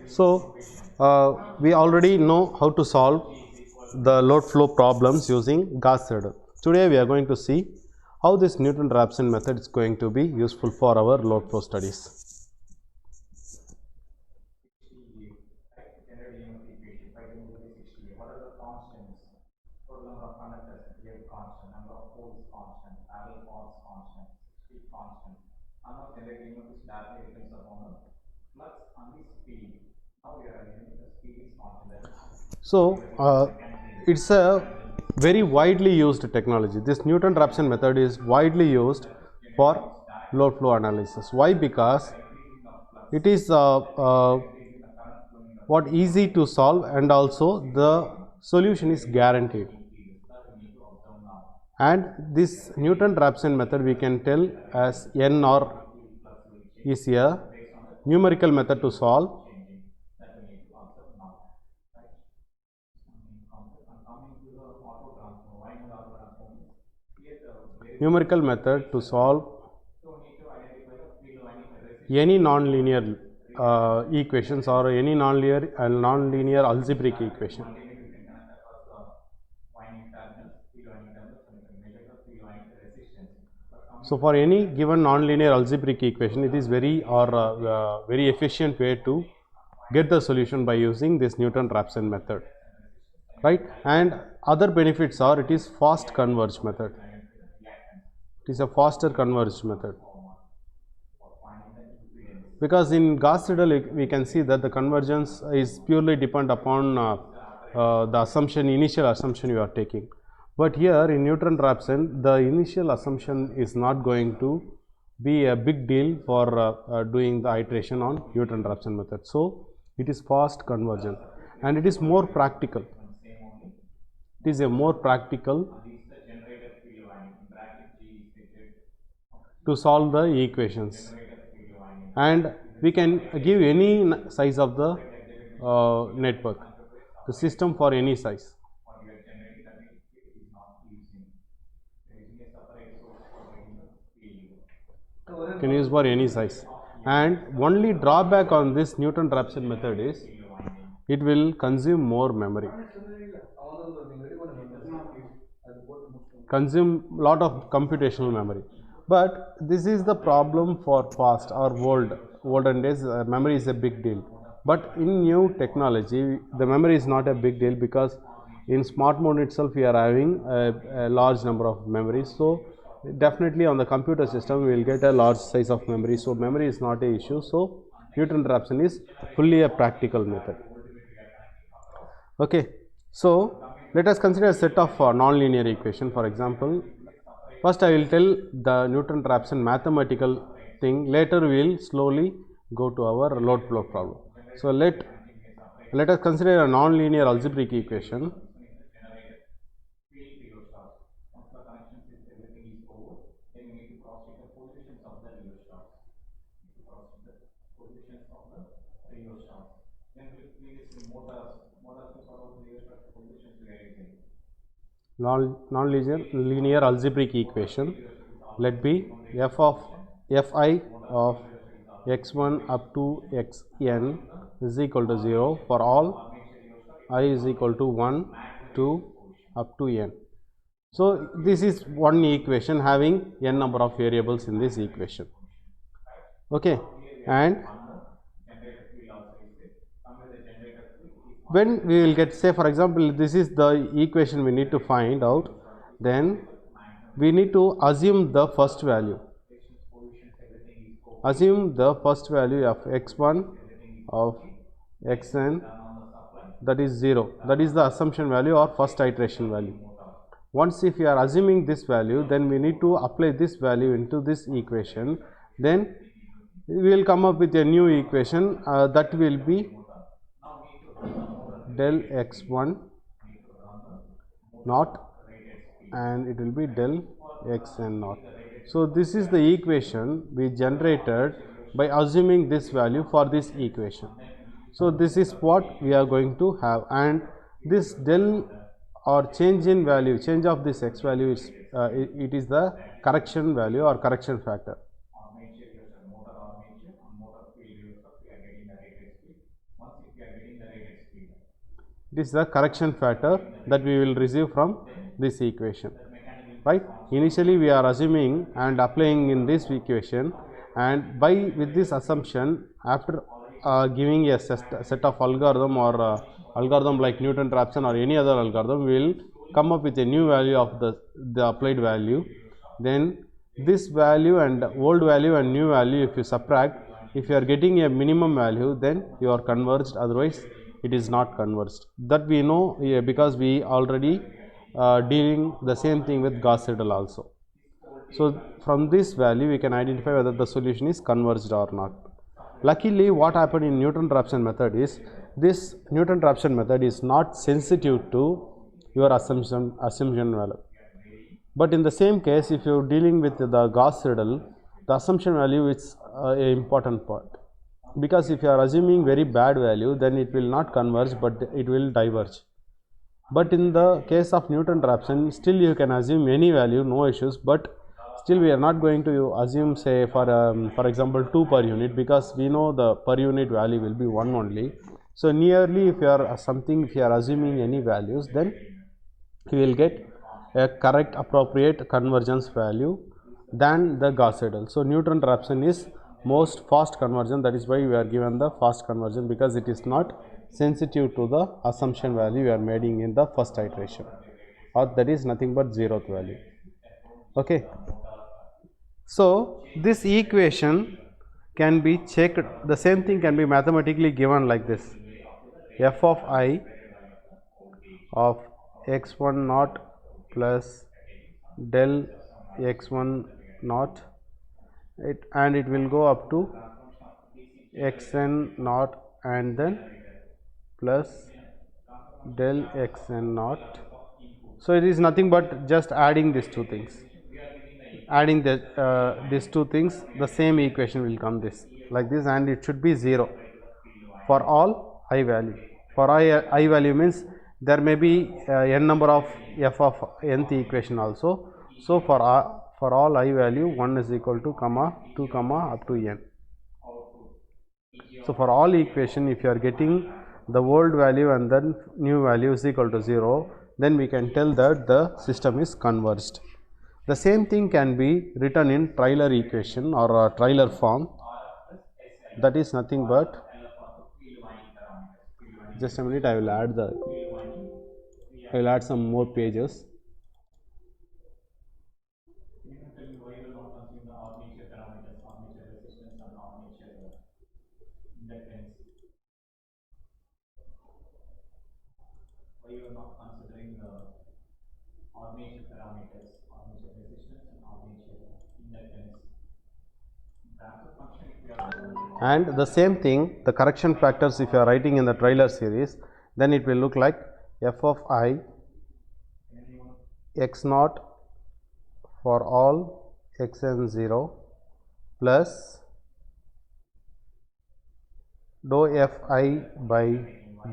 So we already know how to solve the load flow problems using Gauss seidel. Today we are going to see how this Newton-Raphson method is going to be useful for our load flow studies. So it's a very widely used technology. This Newton-Raphson method is widely used for load flow analysis. Why? Because it is what easy to solve, and also the solution is guaranteed. And this Newton-Raphson method we can tell as NR is a numerical method to solve. Numerical method to solve any non-linear equations or any non-linear algebraic equation. So for any given non-linear algebraic equation, it is very efficient way to get the solution by using this Newton-Raphson method, right? And other benefits are it is fast converge method. It is a faster converged method, because in Gauss seidel we can see that the convergence is purely depend upon the initial assumption you are taking. But here in Newton-Raphson, the initial assumption is not going to be a big deal for doing the iteration on Newton-Raphson method. So it is fast convergent and it is more practical. It is a more practical to solve the equations, and we can give any size of the network, the system for any size. Can use for any size. And only drawback on this Newton-Raphson method is it will consume more memory, consume lot of computational memory. But this is the problem for past or olden days. Memory is a big deal, but in new technology the memory is not a big deal, because in smart mode itself we are having a large number of memories. So definitely on the computer system we will get a large size of memory, so memory is not a issue. So Newton-Raphson is fully a practical method. Okay, so let us consider a set of non-linear equation. For example, first I will tell the Newton-Raphson mathematical thing, later we will slowly go to our load flow problem. So let us consider a non-linear algebraic equation. Non-linear algebraic equation, let be fi of x1 up to xn is equal to 0 for all I is equal to 1 to up to n. So this is one equation having n number of variables in this equation. Okay, and when we will get, say for example, this is the equation we need to find out, then we need to assume the first value. Assume the first value of x1 of xn, that is 0. That is the assumption value or first iteration value. Once if we are assuming this value, then we need to apply this value into this equation. Then we will come up with a new equation that will be del x1 naught and it will be del xn naught. So this is the equation we generated by assuming this value for this equation. So this is what we are going to have, and this del or change in value, change of this x value is it is the correction value or correction factor. It is the correction factor that we will receive from this equation, right? Initially we are assuming and applying in this equation, and with this assumption, after giving a set of algorithm or algorithm like Newton-Raphson or any other algorithm, we will come up with a new value of the applied value. Then this value and old value and new value, if you subtract, if you are getting a minimum value, then you are converged, otherwise it is not converged. That we know because we already dealing the same thing with Gauss-Seidel also. So from this value we can identify whether the solution is converged or not. Luckily, what happened in Newton-Raphson method is, this Newton-Raphson method is not sensitive to your assumption value. But in the same case, if you are dealing with the Gauss-Seidel, the assumption value is an important part, because if you are assuming very bad value, then it will not converge but it will diverge. But in the case of Newton-Raphson, still you can assume any value, no issues, but still we are not going to assume, say for example 2 per unit, because we know the per unit value will be 1 only. So nearly if you are assuming any values, then you will get a correct appropriate convergence value than the Gauss-Seidel. So Newton-Raphson is most fast conversion, that is why we are given the fast conversion, because it is not sensitive to the assumption value we are making in the first iteration, or that is nothing but 0th value. Okay. So this equation can be checked, the same thing can be mathematically given like this: f of I of x1 naught plus del x1 naught, and it will go up to xn naught and then plus del xn naught. So it is nothing but just adding these two things, adding these two things, the same equation will come this like this, and it should be 0 for all I value. For I value means there may be n number of f of nth equation also. So for all I value, 1 is equal to comma 2 comma up to n. So for all equation, if you are getting the old value and then new value is equal to 0, then we can tell that the system is converged. The same thing can be written in Taylor equation or Taylor form. That is nothing but, just a minute, I will add some more pages. And the same thing, the correction factors, if you are writing in the Taylor series, then it will look like f of I x naught for all xn0 plus dou fi by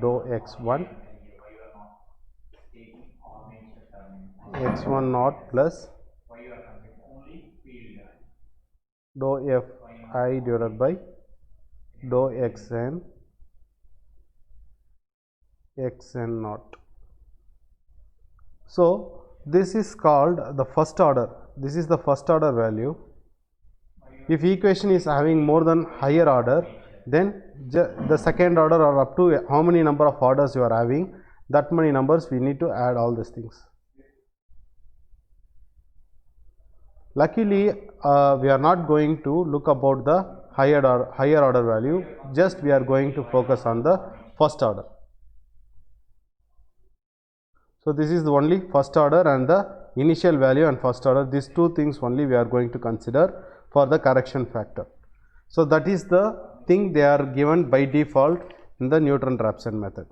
dou x1 x1 naught plus dou fi divided by dou xn naught. So this is called the first order. This is the first order value. If equation is having more than higher order, then the second order or up to how many number of orders you are having, that many numbers we need to add all these things. Luckily, we are not going to look about the higher order value, just we are going to focus on the first order. So this is the only first order and the initial value and first order, these two things only we are going to consider for the correction factor. So that is the thing they are given by default in the Newton-Raphson method.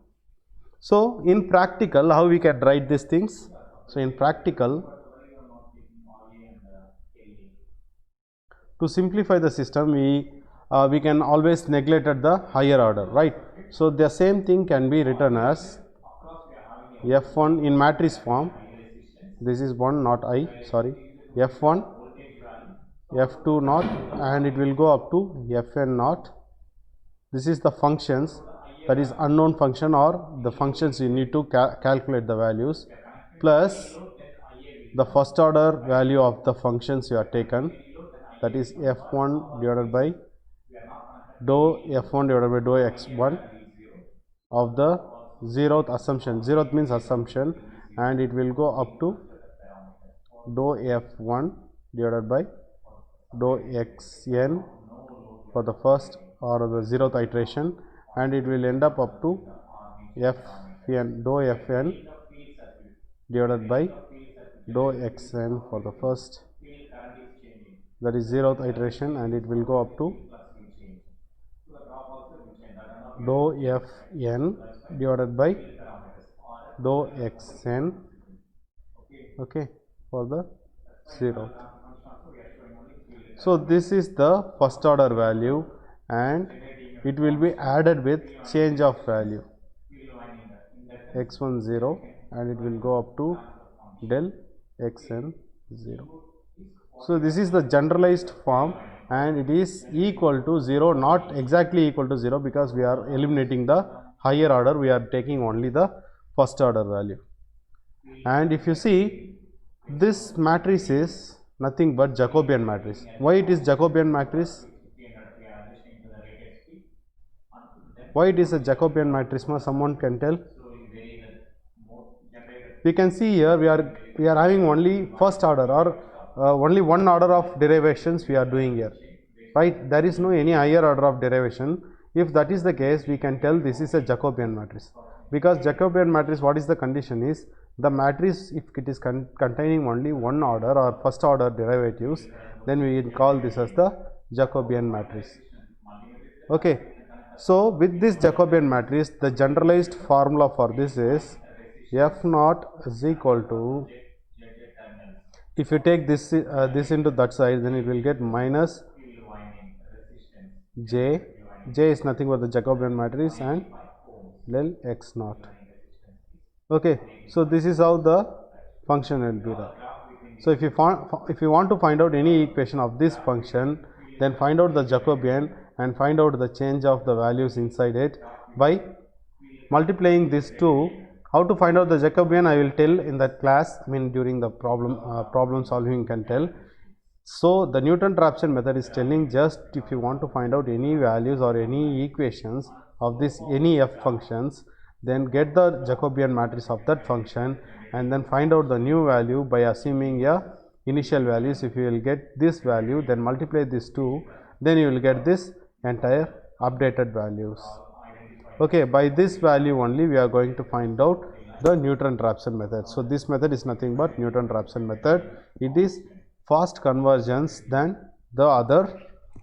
So in practical, how we can write these things? So in practical, to simplify the system, we can always neglect at the higher order, right? So the same thing can be written as f1 in matrix form. This is 1, not I, sorry, f1 f2 naught, and it will go up to fn naught. This is the functions, that is unknown function or the functions you need to calculate the values, plus the first order value of the functions you are taken, that is f1 divided by dou f1 divided by dou x1 of the zeroth assumption. Zeroth means assumption, and it will go up to dou f1 divided by dou xn for the first or the zeroth iteration, and it will end up to fn dou fn divided by dou xn for the first, that is zeroth iteration, and it will go up to dou fn divided by dou xn, okay, for the zeroth. So this is the first order value, and it will be added with change of value x1 0, and it will go up to del xn 0. So this is the generalized form, and it is equal to 0, not exactly equal to 0, because we are eliminating the higher order, we are taking only the first order value. And if you see, this matrix is nothing but Jacobian matrix. Why it is Jacobian matrix? Why it is a Jacobian matrix? Someone can tell? We can see here we are having only first order, or only one order of derivations we are doing here, right? There is no any higher order of derivation. If that is the case, we can tell this is a Jacobian matrix, because Jacobian matrix, what is the condition is, the matrix, if it is containing only one order or first order derivatives, then we will call this as the Jacobian matrix. Okay, so with this Jacobian matrix, the generalized formula for this is f naught is equal to, if you take this this into that side, then it will get minus j. J is nothing but the Jacobian matrix, and del x naught. Okay, so this is how the function will be there. So if you want to find out any equation of this function, then find out the Jacobian and find out the change of the values inside it by multiplying these two. How to find out the Jacobian, I will tell in that class, I mean during the problem solving you can tell. So the Newton-Raphson method is telling, just if you want to find out any values or any equations of this any f functions, then get the Jacobian matrix of that function and then find out the new value by assuming a initial values. If you will get this value, then multiply these two, then you will get this entire updated values. Okay, by this value only we are going to find out the Newton-Raphson method. So this method is nothing but Newton-Raphson method. It is fast convergence than the other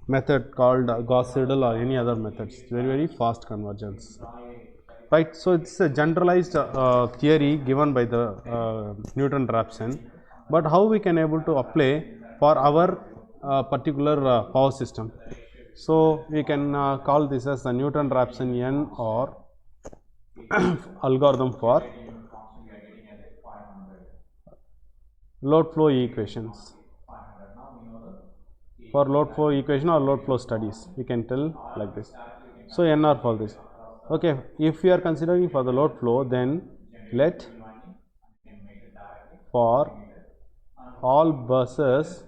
method called Gauss-Seidel or any other methods. Very fast convergence, right? So it's a generalized theory given by the Newton-Raphson, but how we can able to apply for our particular power system? So we can call this as the Newton-Raphsonian or algorithm for load flow equations. For load flow equation or load flow studies, we can tell like this. So NR for this. Okay, if we are considering for the load flow, then let for all buses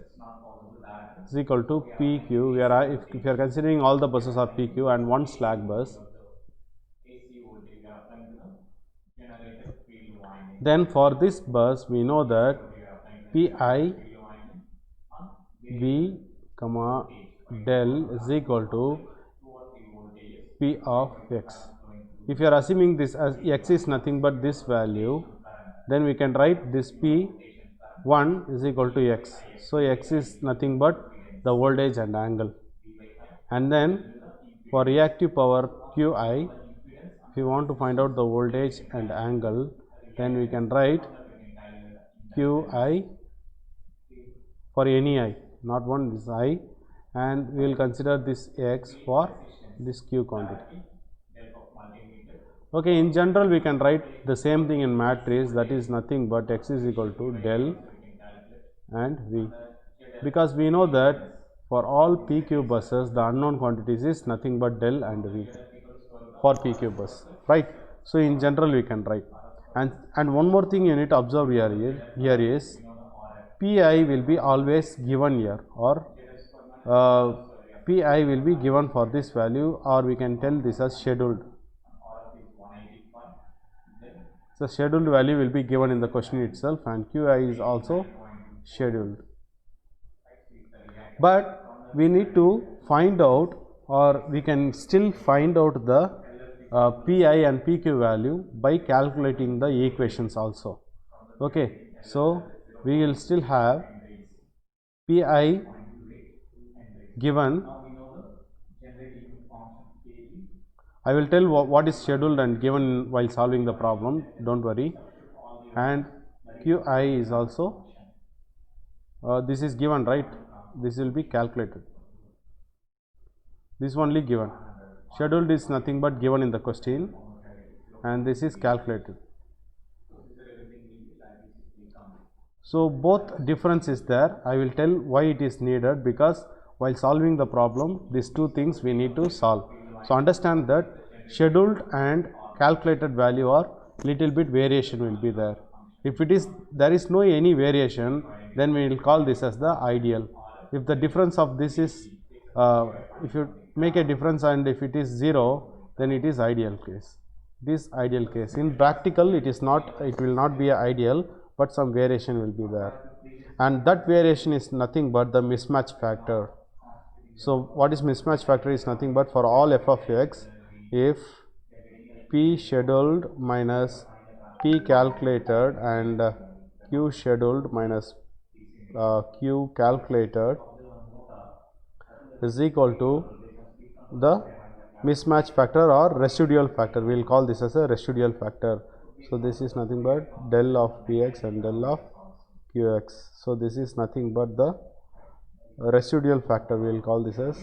is equal to PQ. If you are considering all the buses are PQ and one slack bus, then for this bus we know that Pi V comma del is equal to P of x. If you are assuming this as x is nothing but this value, then we can write this P1 is equal to x. So x is nothing but the voltage and angle. And then for reactive power Qi, if you want to find out the voltage and angle, then we can write Qi for any I, not one, this I, and we will consider this x for this Q quantity. Okay, in general we can write the same thing in matrix, that is nothing but x is equal to del and V. Because we know that for all PQ buses, the unknown quantities is nothing but del and V for PQ bus, right? So in general we can write. And one more thing you need to observe here is Pi will be always given here, or Pi will be given for this value, or we can tell this as scheduled. So scheduled value will be given in the question itself, and Qi is also scheduled. But we need to find out, or we can still find out the Pi and PQ value by calculating the equations also. Okay, so we will still have Pi given. I will tell what is scheduled and given while solving the problem, don't worry. And Qi is also, this is given, right? This will be calculated. This only given. Scheduled is nothing but given in the question, and this is calculated. So both difference is there. I will tell why it is needed, because while solving the problem, these two things we need to solve. So understand that scheduled and calculated value are little bit variation will be there. If there is no any variation, then we will call this as the ideal. If the difference of this is, if you make a difference and if it is 0, then it is ideal case. This ideal case. In practical, it is not. It will not be ideal, but some variation will be there, and that variation is nothing but the mismatch factor. So what is mismatch factor is nothing but for all f of x, if P scheduled minus P calculated and Q scheduled minus Q calculated is equal to the mismatch factor or residual factor. We will call this as a residual factor. So this is nothing but del of Px and del of Qx. So this is nothing but the residual factor. We will call this as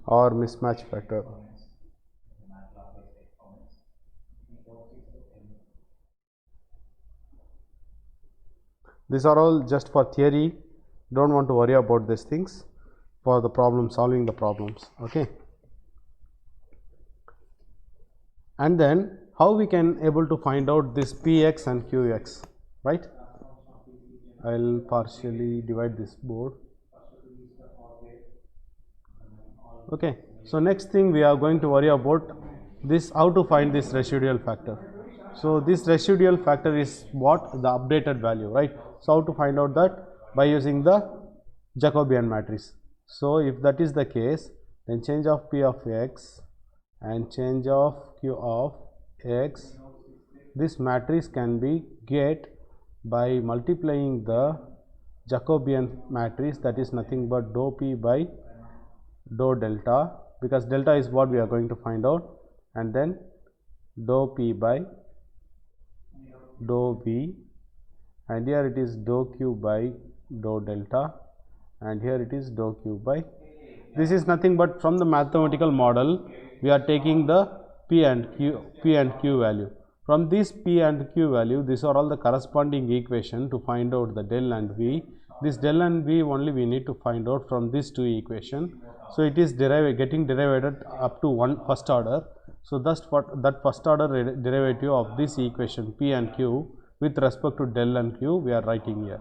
or mismatch factor. These are all just for theory. Don't want to worry about these things for the problem, solving the problems. Okay. And then how we can able to find out this Px and Qx, right? I will partially divide this board. Okay. So next thing we are going to worry about this, how to find this residual factor. So this residual factor is what? The updated value, right? So how to find out that? By using the Jacobian matrix. So if that is the case, then change of P of x and change of Q of x, this matrix can be get by multiplying the Jacobian matrix, that is nothing but dou P by dou delta, because delta is what we are going to find out, and then dou P by dou V, and here it is dou Q by dou delta, and here it is dou Q by. This is nothing but from the mathematical model we are taking the P and Q value. From this P and Q value, these are all the corresponding equation to find out the del and V. This del and V only we need to find out from these two equation. So it is getting derived up to first order. So thus that first order derivative of this equation P and Q with respect to del and Q we are writing here,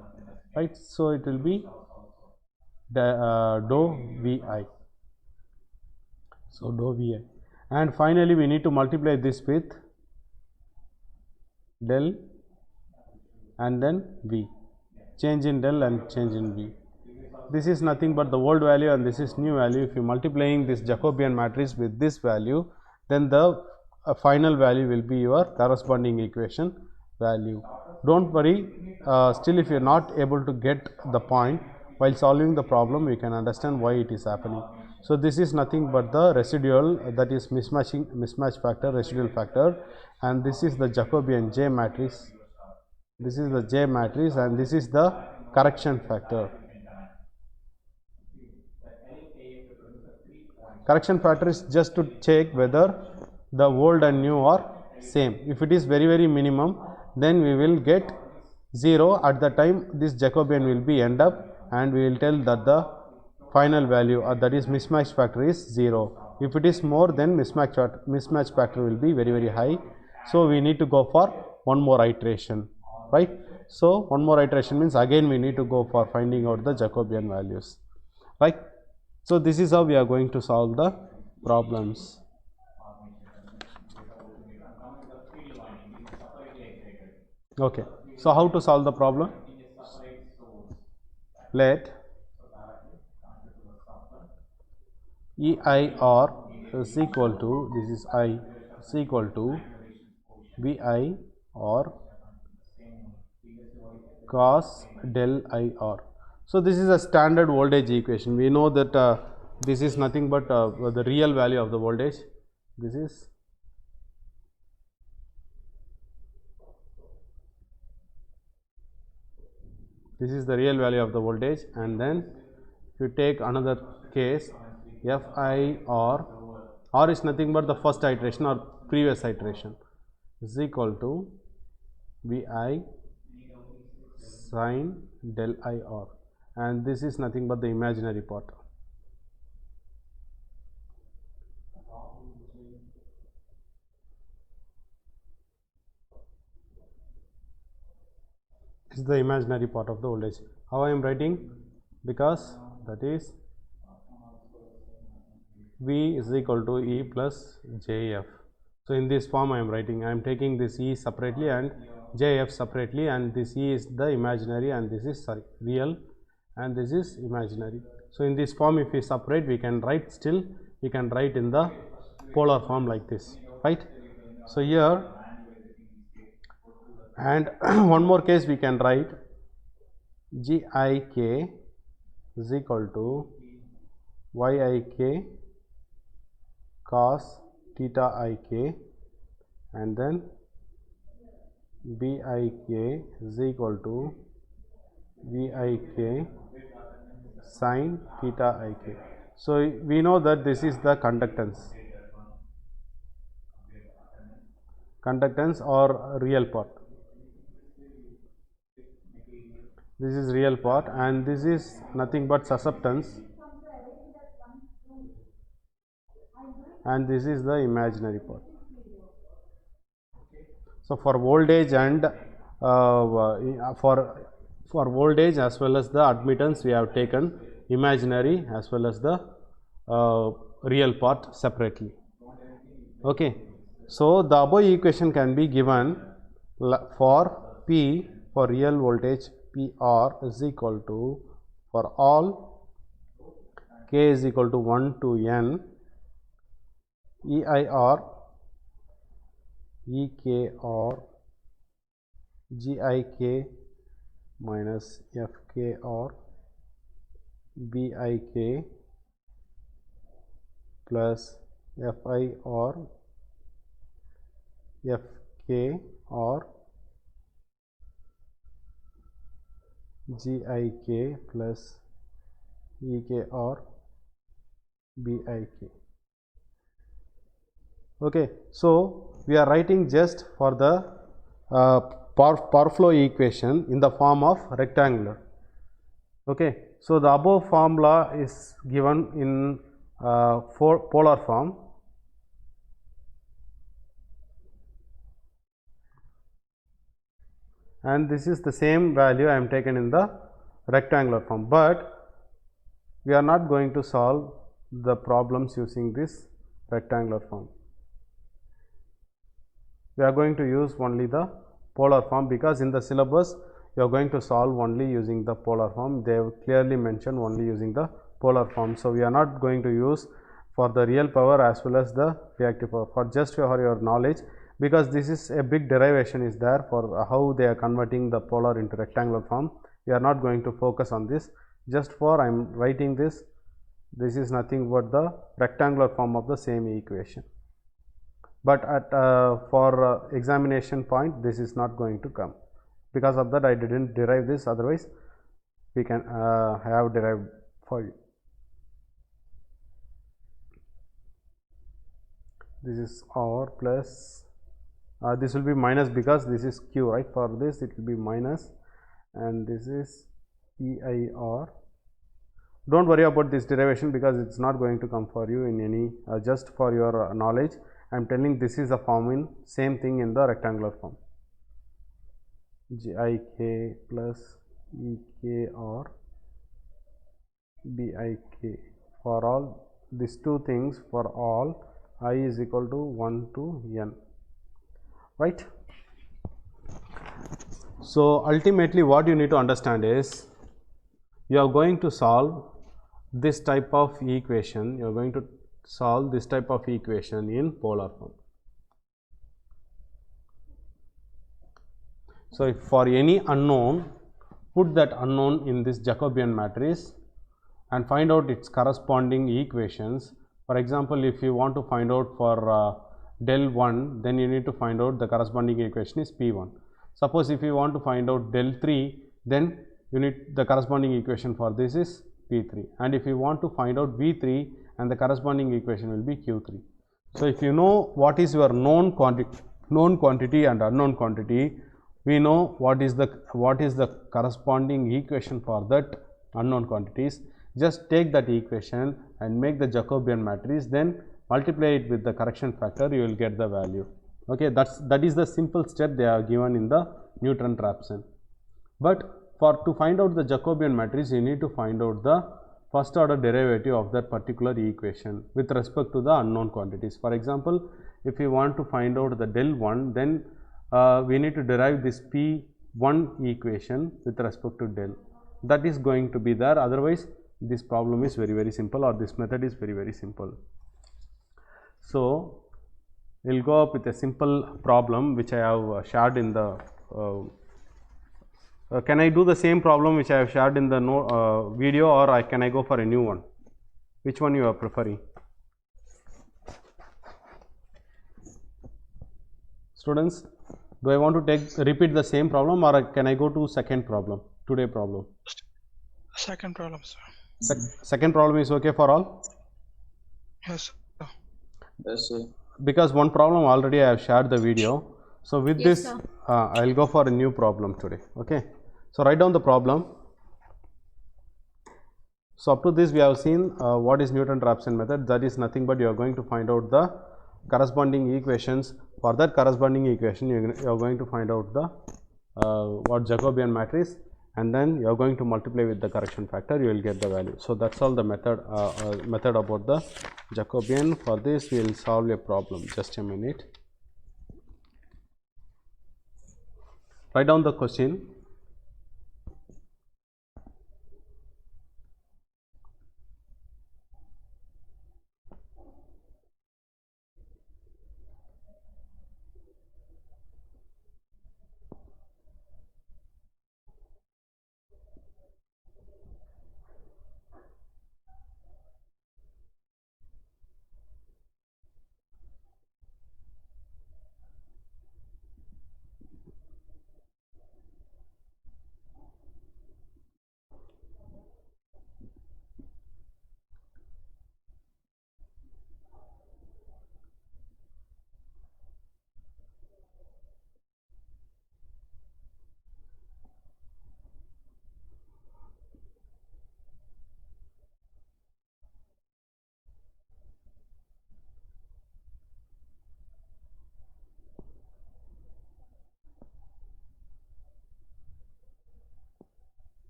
right? So it will be dou Vi. So dou Vi, and finally we need to multiply this with del and then V, change in del and change in V. This is nothing but the old value and this is new value. If you multiplying this Jacobian matrix with this value, then the final value will be your corresponding equation value. Don't worry, still if you are not able to get the point while solving the problem, you can understand why it is happening. So this is nothing but the residual, that is mismatch factor, residual factor, and this is the Jacobian J matrix. This is the J matrix and this is the correction factor. Correction factor is just to check whether the old and new are same. If it is very minimum, then we will get 0 at the time this Jacobian will be end up, and we will tell that the final value that is mismatch factor is 0. If it is more, then mismatch factor will be very high. So we need to go for one more iteration, right? So one more iteration means again we need to go for finding out the Jacobian values, right? So this is how we are going to solve the problems. Okay, so how to solve the problem? Let EIR is equal to, this is I, is equal to VI or cos del IR. So this is a standard voltage equation. We know that this is nothing but the real value of the voltage. This is the real value of the voltage, and then if you take another case, Fi R is nothing but the first iteration or previous iteration, is equal to Vi sin del IR, and this is nothing but the imaginary part. This is the imaginary part of the voltage. How I am writing? Because that is V is equal to E plus JF. So in this form I am writing. I am taking this E separately and JF separately, and this E is the imaginary and this is real, and this is imaginary. So in this form, if we separate, we can write we can write in the polar form like this, right? So here, and one more case we can write GIK is equal to YIK cos theta IK, and then BIK is equal to VIK sin theta IK. So we know that this is the conductance or real part. This is real part, and this is nothing but susceptance, and this is the imaginary part. So for voltage and for voltage as well as the admittance, we have taken imaginary as well as the real part separately. Okay, so the above equation can be given for P, for real voltage PR is equal to, for all K is equal to 1 to N, EIR, EKR, GIK minus FKR, BIK plus FIR, FKR, GIK plus EKR, BIK. Okay, so we are writing just for the power flow equation in the form of rectangular. Okay, so the above formula is given in polar form. And this is the same value I am taken in the rectangular form, but we are not going to solve the problems using this rectangular form. We are going to use only the polar form, because in the syllabus you are going to solve only using the polar form. They have clearly mentioned only using the polar form. So we are not going to use for the real power as well as the reactive power, for just for your knowledge, because this is a big derivation is there for how they are converting the polar into rectangular form. We are not going to focus on this. Just for I am writing this. This is nothing but the rectangular form of the same equation. But at for examination point, this is not going to come. Because of that, I didn't derive this. Otherwise, we can have derived for you. This is R plus This will be minus because this is q, right? For this it will be minus, and this is EIR. Don't worry about this derivation because it's not going to come for you in any, just for your knowledge. I am telling this is a form in same thing in the rectangular form. GIK plus EKR BIK for all these two things, for all I is equal to 1 to n, right? So ultimately what you need to understand is you are going to solve this type of equation, you are going to solve this type of equation in polar form. So if for any unknown, put that unknown in this Jacobian matrix and find out its corresponding equations. For example, if you want to find out for del 1, then you need to find out the corresponding equation is P1. Suppose if you want to find out del 3, then you need the corresponding equation for this is P3, and if you want to find out V3, and the corresponding equation will be Q3. So if you know what is your known quantity and unknown quantity, we know what is the corresponding equation for that unknown quantities. Just take that equation and make the Jacobian matrix, then multiply it with the correction factor, you will get the value. Okay, that is the simple step they are given in the Newton-Raphson. But to find out the Jacobian matrix, you need to find out the first order derivative of that particular equation with respect to the unknown quantities. For example, if you want to find out the del 1, then we need to derive this P1 equation with respect to del. That is going to be there, otherwise this problem is very simple, or this method is very simple. So we will go up with a simple problem which I have shared in the can I do the same problem which I have shared in the video, or can I go for a new one? Which one you are preferring? Students, do I want to repeat the same problem, or can I go to second problem, today problem? Second problem, sir. Second problem is okay for all? Yes, sir. Yes, sir. Because one problem already I have shared the video. So with Yes, this, sir. I will go for a new problem today. Okay. So write down the problem. So up to this we have seen what is Newton-Raphson method. That is nothing but you are going to find out the corresponding equations. For that corresponding equation, you are going to find out the what Jacobian matrix, and then you are going to multiply with the correction factor, you will get the value. So that's all the method about the Jacobian. For this we will solve a problem. Just a minute. Write down the question.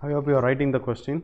I hope you are writing the question.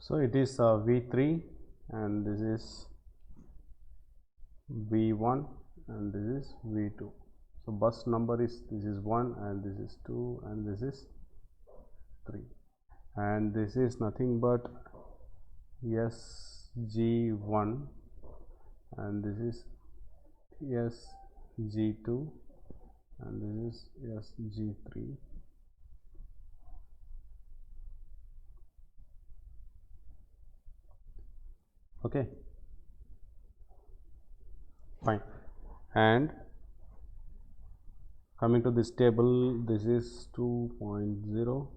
So it is V3 and this is V1 and this is V2. So bus number is, this is 1 and this is 2 and this is 3, and this is nothing but SG1 and this is SG2 and this is SG3. Okay, fine. And coming to this table, this is 2.0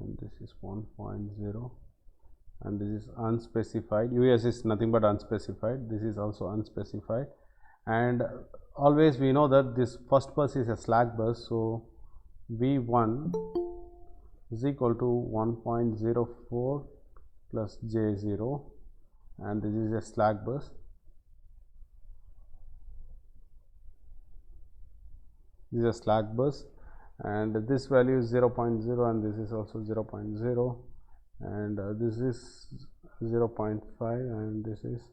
and this is 1.0 and this is unspecified. US is nothing but unspecified. This is also unspecified, and always we know that this first bus is a slack bus, so V1 is equal to 1.04 plus J0, and this is a slack bus. This is a slack bus, and this value is 0.0 and this is also 0.0, and this is 0.5 and this is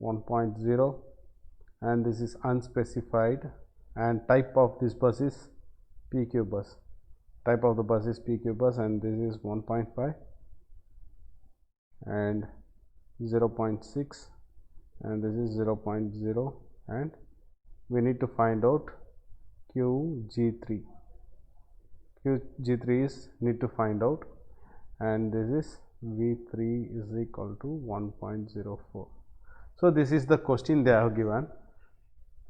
1.0, and this is unspecified, and type of this bus is PQ bus. Type of the bus is PQ bus, and this is 1.5 and 0.6 and this is 0.0, and we need to find out QG3. QG3 is need to find out, and this is V3 is equal to 1.04. So this is the question they have given.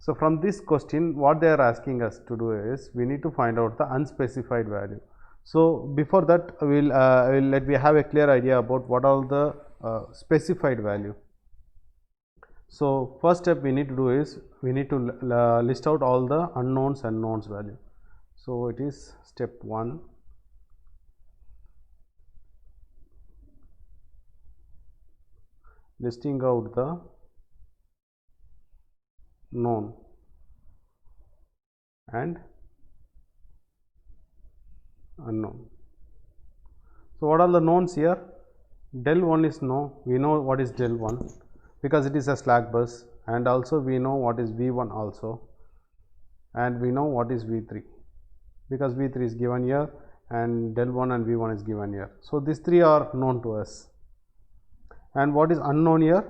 So from this question, what they are asking us to do is we need to find out the unspecified value. So before that, let me have a clear idea about what are the specified value. So first step we need to do is we need to list out all the unknowns and knowns value. So it is step 1. Listing out the known and unknown. So what are the knowns here? Del 1 is no, we know what is del 1 because it is a slack bus, and also we know what is V1 also, and we know what is V3 because V3 is given here and del 1 and V1 is given here. So these three are known to us. And what is unknown here?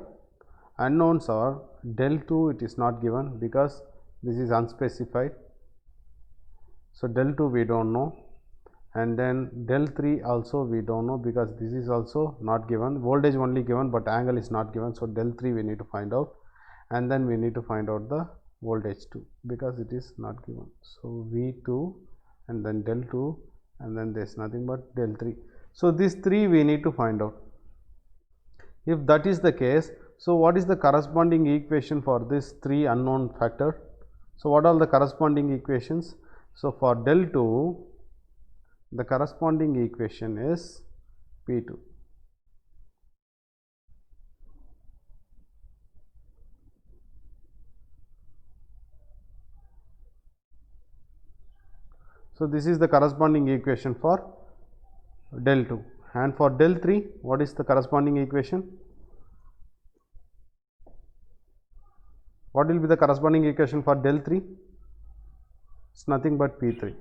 Unknowns are del 2, it is not given because this is unspecified. So del 2 we don't know, and then del 3 also we don't know because this is also not given, voltage only given but angle is not given. So del 3 we need to find out, and then we need to find out the voltage 2 because it is not given. So V2 and then del 2 and then there is nothing but del 3. So these 3 we need to find out. If that is the case, so what is the corresponding equation for this 3 unknown factor? So what are the corresponding equations? So for del 2 the corresponding equation is P2. So this is the corresponding equation for del 2, and for del 3 what is the corresponding equation? What will be the corresponding equation for del 3? It's nothing but P3.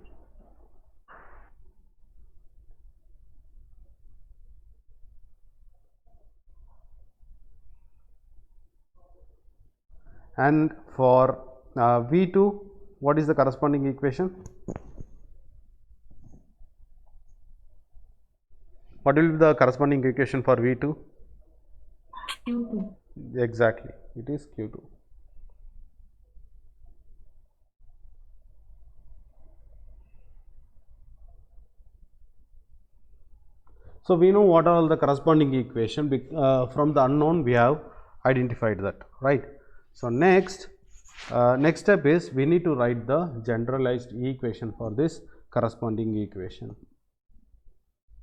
And for V2 what is the corresponding equation? What will be the corresponding equation for V2? Q2. Exactly, it is Q2. So we know what are all the corresponding equation from the unknown we have identified that, right? So next step is we need to write the generalized equation for this corresponding equation.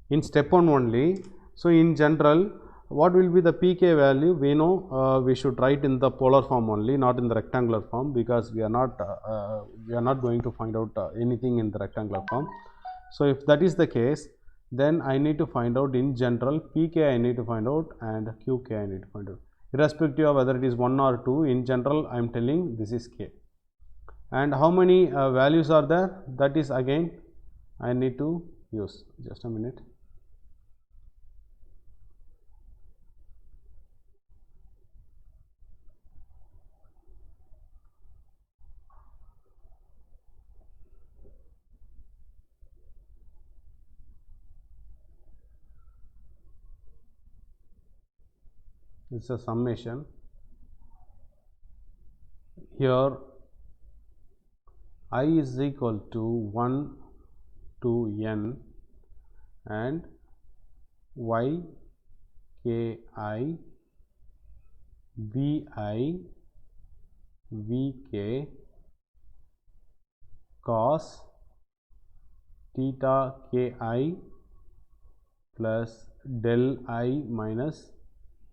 In step 1 only, so in general what will be the pk value? We know we should write in the polar form only, not in the rectangular form, because we are not going to find out anything in the rectangular form. So if that is the case, then I need to find out in general pk I need to find out and qk I need to find out, irrespective of whether it is 1 or 2. In general I am telling this is k, and how many values are there, that is again I need to use. Just a minute. It's a summation. Here I is equal to 1 to n and y k I v I v k cos theta k I plus del I minus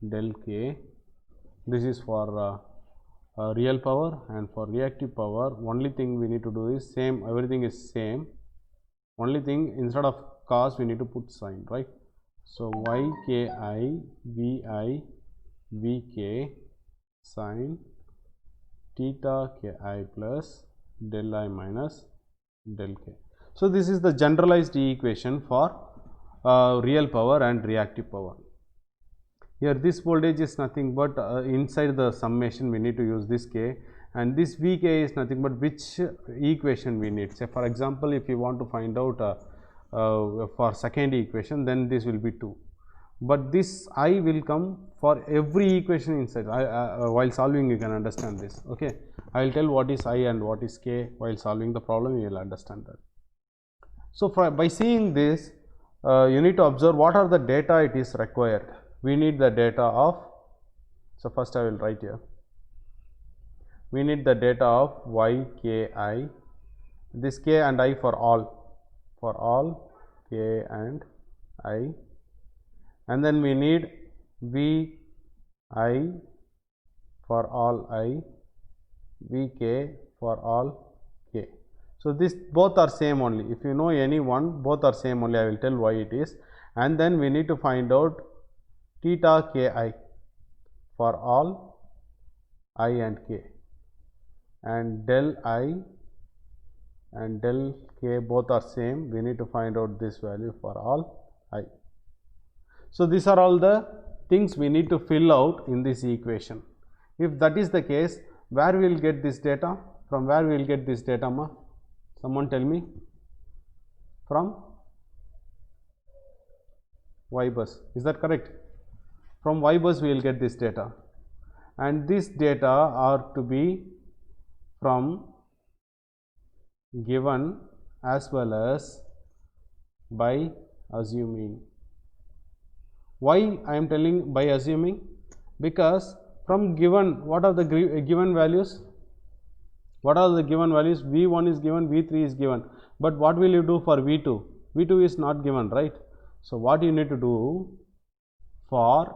del k. This is for real power, and for reactive power only thing we need to do is same, everything is same, only thing instead of cos we need to put sine, right? So y k I v k sine theta k I plus del I minus del k. So this is the generalized equation for real power and reactive power. Here this voltage is nothing but inside the summation we need to use this k, and this Vk is nothing but which equation we need. Say for example, if you want to find out for second equation, then this will be 2, but this I will come for every equation inside. While solving you can understand this, okay. I will tell what is I and what is k while solving the problem, you will understand that. So by seeing this you need to observe what are the data it is required. We need the data of, so first I will write here, we need the data of y k I, this k and I for all k and I, and then we need v I for all I, v k for all k. So this both are same only. If you know any one, both are same only, I will tell why it is. And then we need to find out theta k I for all I and k, and del I and del k both are same, we need to find out this value for all I. So these are all the things we need to fill out in this equation. If that is the case, where we will get this data? From where we will get this data, ma? Someone tell me. from Y bus. Is that correct? From Y bus we will get this data, and this data are to be from given as well as by assuming. Why I am telling by assuming? Because from given, what are the given values? What are the given values? V1 is given, V3 is given, but what will you do for V2? V2 is not given, right? So what you need to do for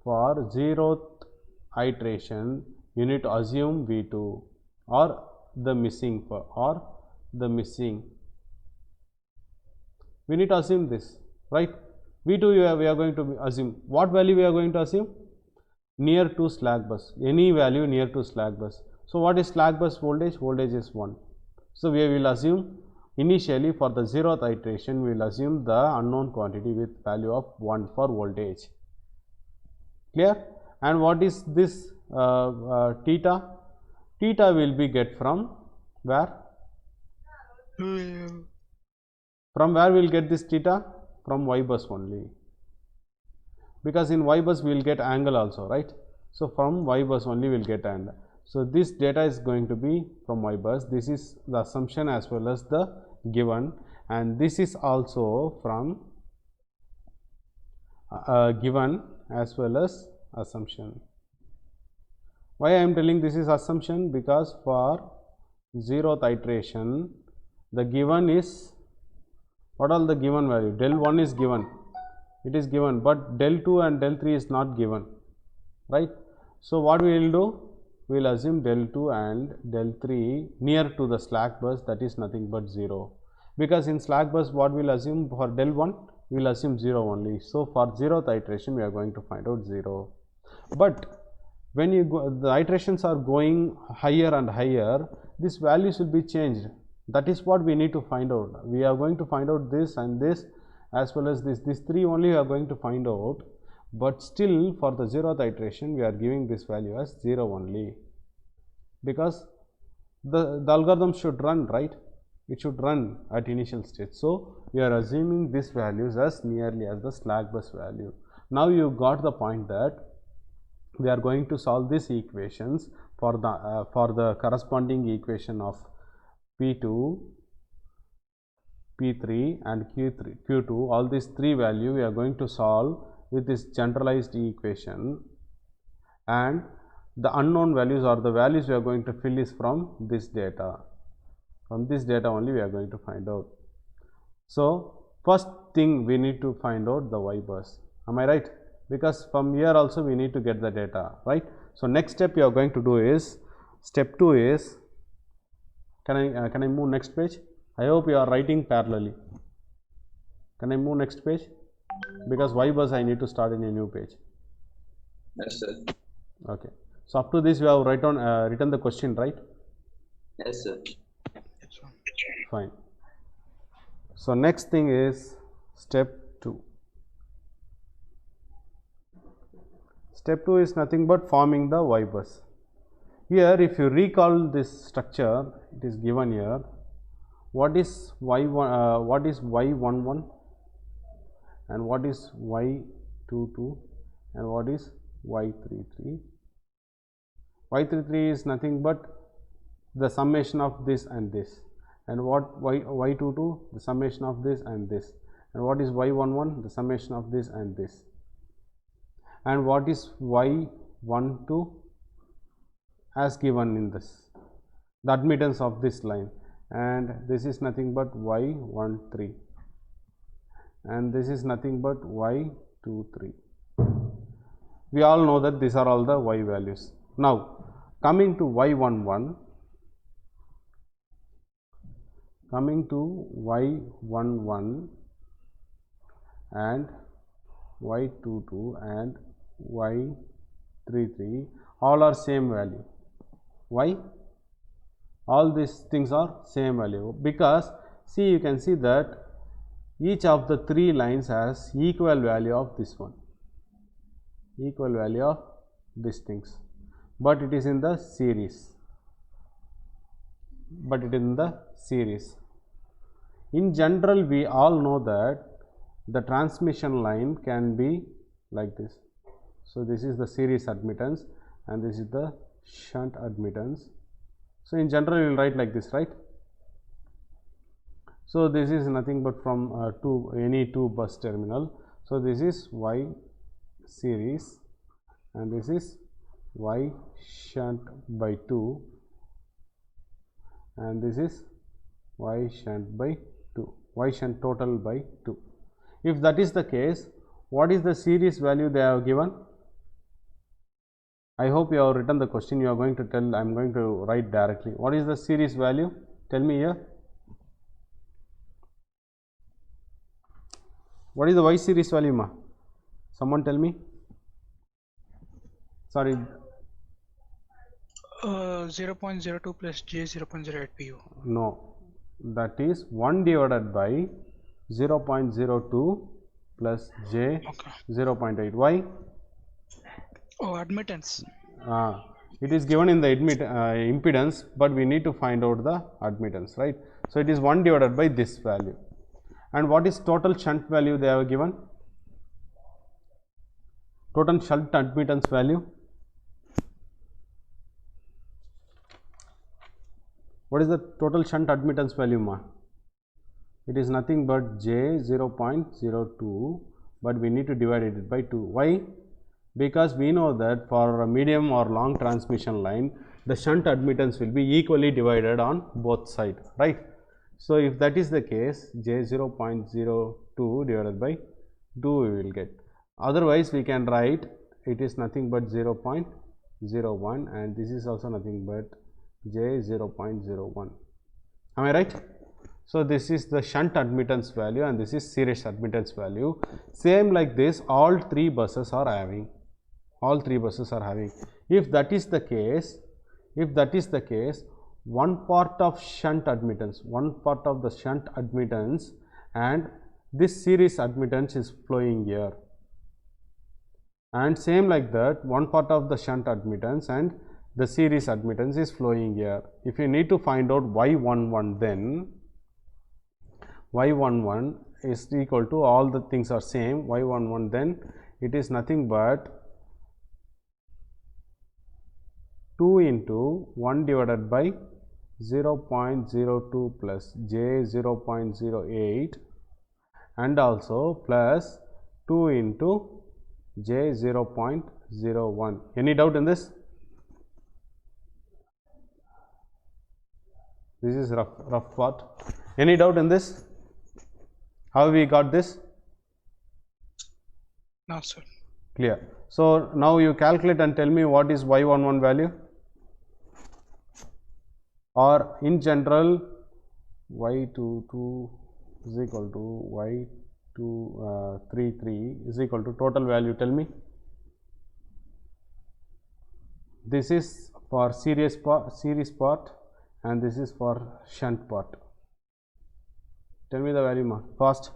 0th iteration, you need to assume V2 or the missing we need to assume this, right? V2 we are going to assume what value we are going to assume? Near to slack bus, any value near to slack bus. So what is slack bus voltage? Voltage is 1. So we will assume initially for the 0th iteration we will assume the unknown quantity with value of 1 for voltage. Clear? And what is this theta? Theta will be get from where? From where we will get this theta? From Y bus only, because in Y bus we will get angle also, right? So from Y bus only we will get angle. So this data is going to be from Y bus. This is the assumption as well as the given, and this is also from given as well as assumption. Why I am telling this is assumption? Because for 0th iteration the given is, what are the given value? Del 1 is given, it is given, but del 2 and del 3 is not given, right? So what we will do? We will assume del 2 and del 3 near to the slack bus, that is nothing but 0, because in slack bus what we will assume for del 1? We will assume 0 only. So for 0th iteration we are going to find out 0. But when you go, the iterations are going higher and higher, these values will be changed. That is what we need to find out. We are going to find out this and this as well as this. These 3 only we are going to find out, but still for the 0th iteration we are giving this value as 0 only, because the algorithm should run, right? It should run at initial stage. So we are assuming these values as nearly as the slack bus value. Now you got the point that we are going to solve these equations for the corresponding equation of P2, P3 and Q2. All these 3 value we are going to solve with this generalized equation, and the unknown values or the values we are going to fill is from this data. From this data only we are going to find out. So first thing we need to find out the Y bus. Am I right? Because from here also we need to get the data, right? So next step you are going to do is, step 2 is, can I move next page? I hope you are writing parallelly. Can I move next page? Because Y bus I need to start in a new page. Yes, sir. Okay. So up to this you have written the question, right? Yes, sir. Fine. So next thing is step 2. Step 2 is nothing but forming the Y bus. Here if you recall this structure, it is given here. What is Y1, what is Y11 and what is Y22 and what is Y33? Y33 is nothing but the summation of this and this, and what Y22, the summation of this and this, and what is Y11, the summation of this and this, and what is Y12 as given in this, the admittance of this line, and this is nothing but Y13 and this is nothing but Y23. We all know that these are all the Y values. Now coming to Y11, and Y22 and Y33, all are same value. Why? All these things are same value, because see, you can see that each of the 3 lines has equal value of this one, equal value of these things, but it is in the series, In general, we all know that the transmission line can be like this. So this is the series admittance and this is the shunt admittance. So in general, we will write like this, right? So this is nothing but from any two bus terminal. So this is Y series and this is Y shunt by 2 and this is Y shunt by 2, Y shunt total by 2. If that is the case, what is the series value they have given? I hope you have written the question. You are going to tell, I am going to write directly. What is the series value? Tell me here. What is the Y series value, ma? Someone tell me. Sorry. 0.02 plus J 0.08 PU. No, that is 1 divided by 0.02 plus J Okay. 0.8. Why? Oh, admittance. It is given in the impedance, but we need to find out the admittance, right? So it is 1 divided by this value. And what is total shunt value they have given? Total shunt admittance value. What is the total shunt admittance value, ma? It is nothing but J 0.02, but we need to divide it by 2. Why? Because we know that for a medium or long transmission line, the shunt admittance will be equally divided on both sides, right? So if that is the case, J 0.02 divided by 2 we will get. Otherwise, we can write it is nothing but 0.01 and this is also nothing but J 0.01. Am I right? So this is the shunt admittance value and this is series admittance value. Same like this, all three buses are having. If that is the case, one part of shunt admittance, and this series admittance is flowing here. And same like that, one part of the shunt admittance and the series admittance is flowing here. If you need to find out Y11, then Y11 is equal to, all the things are same, Y11, then it is nothing but 2 into 1 divided by 0.02 plus J 0.08 and also plus 2 into J 0.01. Any doubt in this? This is rough part. Any doubt in this? How we got this? No, sir. Clear. So now you calculate and tell me what is Y11 value, or in general Y22 is equal to Y233 is equal to total value. Tell me. This is for series part and this is for shunt part. Tell me the value, ma, fast.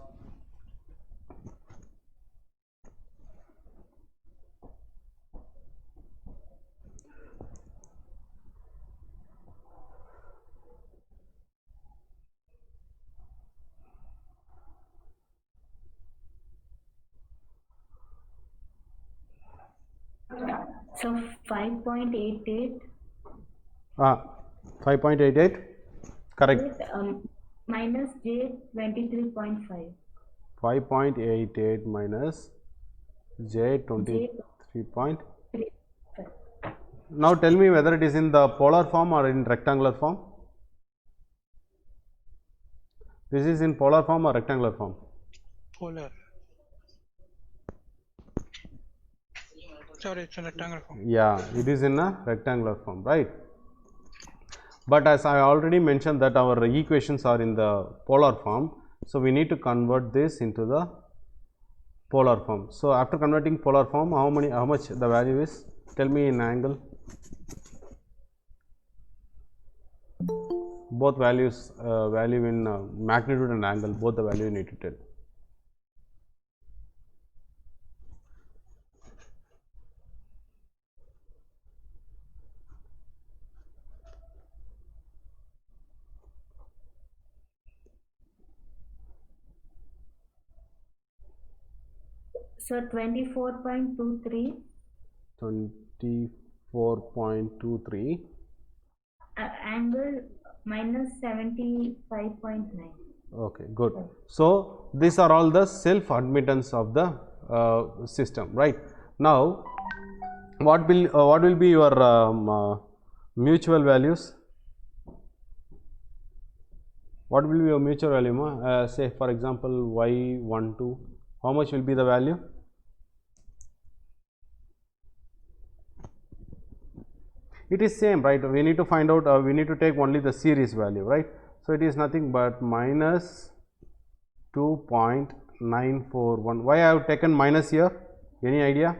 So 5.88 5.88, correct. minus J 23.5. 5.88 minus J 23. Now tell me whether it is in the polar form or in rectangular form. This is in polar form or rectangular form? Polar. Sorry, it's a rectangular form. Yeah, it is in a rectangular form, right? But as I already mentioned that our equations are in the polar form, so we need to convert this into the polar form. So after converting polar form, how much the value is? Tell me in angle. Both values, value in magnitude and angle, both the value you need to tell. So 24.23, 24.23. angle minus 75.9. Okay, good. So these are all the self admittance of the system, right? Now, what will be your mutual values? What will be your mutual value, ma? Say for example y12, how much will be the value? It is same, right? We need to find out, we need to take only the series value, right? So it is nothing but minus 2.941. Why I have taken minus here? Any idea?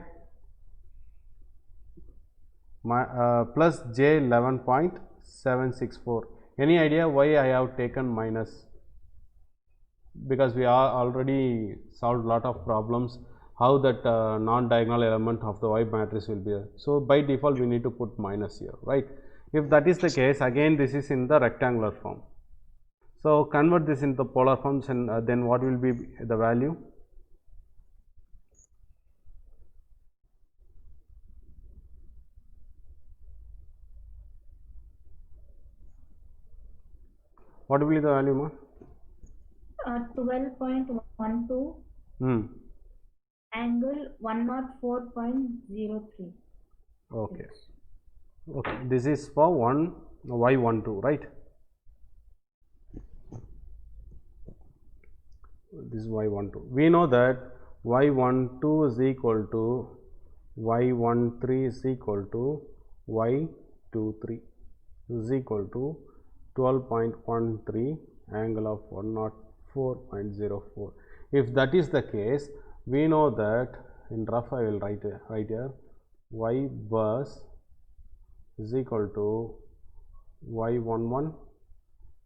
Plus j 11.764. Any idea why I have taken minus? Because we are already solved lot of problems how that non-diagonal element of the Y matrix will be there. So by default we need to put minus here, right? If that is the case, again this is in the rectangular form. So convert this into polar forms, and then what will be the value? What will be the value, ma? 12.12, angle 104.03. Okay. Okay. This is for y12, right? This is y12. We know that y12 is equal to y13 is equal to y23 is equal to 12.13 angle of 104.04. If that is the case, we know that in rough I will write here y bus is equal to y11,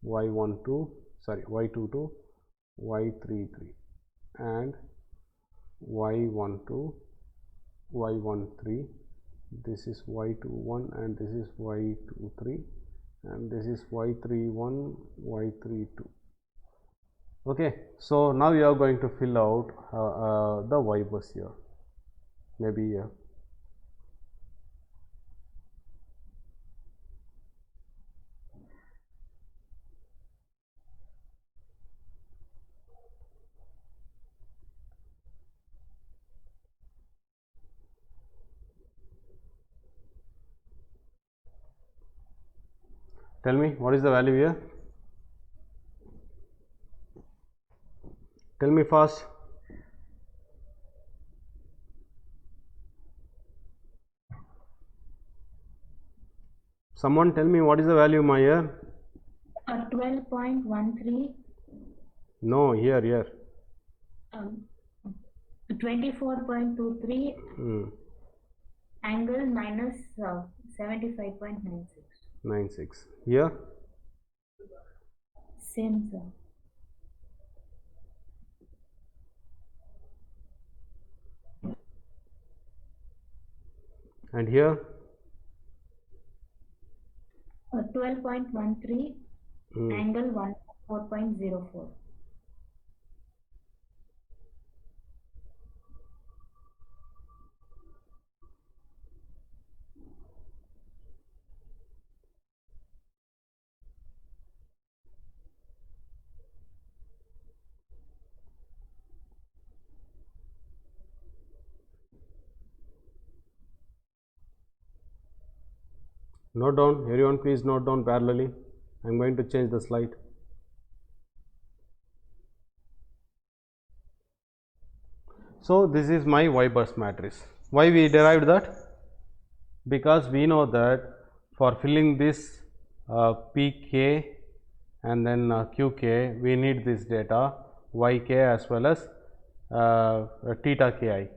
y12, sorry, y22, y33 and y12, y13, this is y21 and this is y23 and this is y31, y32. Okay, so now you are going to fill out the y bus here, maybe here. Tell me what is the value here? Tell me fast. Someone tell me what is the value, my here? 12.13. No, here. 24.23, angle minus 75.96. 96. Here? Same, sir. And here? 12.13, angle 104.04. Note down, everyone please note down parallelly. I am going to change the slide. So this is my Y bus matrix. Why we derived that? Because we know that for filling this Pk and then Qk, we need this data Yk as well as theta ki.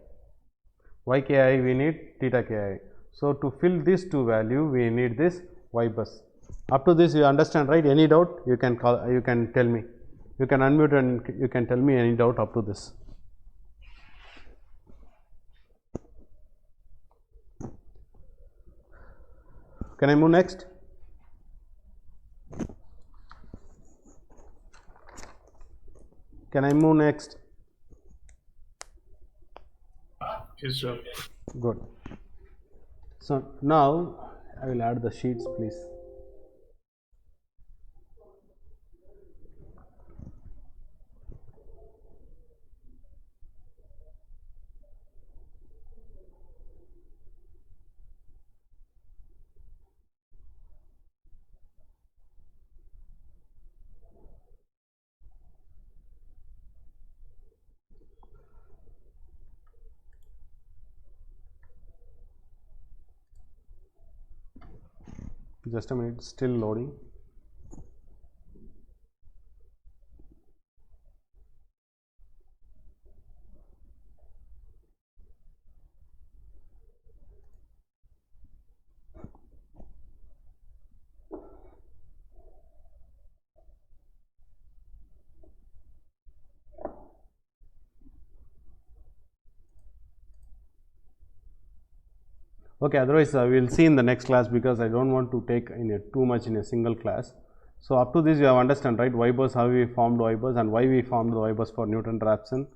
Yki we need theta ki. So to fill these two value, we need this Y bus. Up to this you understand, right? Any doubt you can call, you can tell me. You can unmute and you can tell me any doubt up to this. Can I move next? Can I move next? Yes, sir. Good. So now I will add the sheets, please. Just a minute, still loading. Okay, otherwise we will see in the next class, because I don't want to take in too much in a single class. So up to this you have understand, right, Y-bus, how we formed Y-bus and why we formed the Y-bus for Newton-Raphson,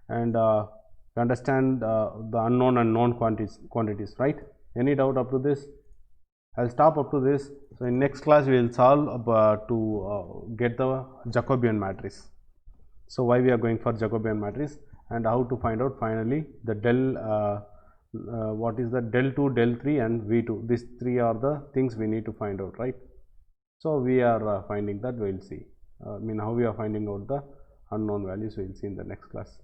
and you understand the unknown and known quantities, right? Any doubt up to this? I'll stop up to this. So in next class we will solve to get the Jacobian matrix. So why we are going for Jacobian matrix, and how to find out finally the del what is the del 2, del 3 and V2. These three are the things we need to find out, right? So we are finding that, we will see. I mean, how we are finding out the unknown values, we will see in the next class.